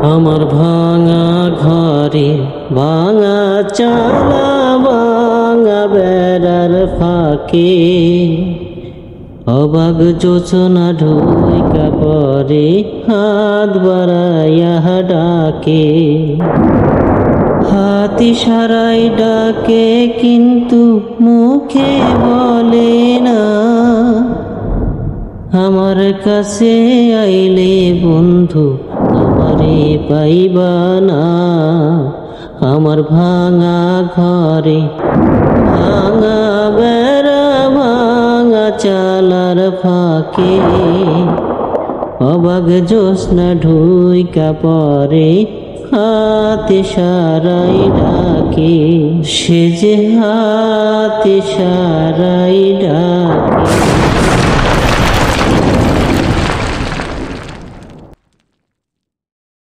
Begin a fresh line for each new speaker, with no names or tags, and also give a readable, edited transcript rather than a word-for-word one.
আমার ভাঙা ঘরে ভাঙা চালা ভাঙা বেড়ার ফাঁকে অবাক যোচনা ঢুইকা পরে হাত বাড়াইয়া ডাকে। হাত ইশারায় ডাকে কিন্তু মুখে বলে না, আমার কাছে আইলে বন্ধু আমারে পাইবা না। আমার ভাঙা ঘরে ভাঙা বেড়া ভাঙা চালার ফাঁকে অবাক জ্যোৎস্না ঢুইকা পরে হাত ইশারায় ডাকে, সে যে হাত ইশারায় ডাকে।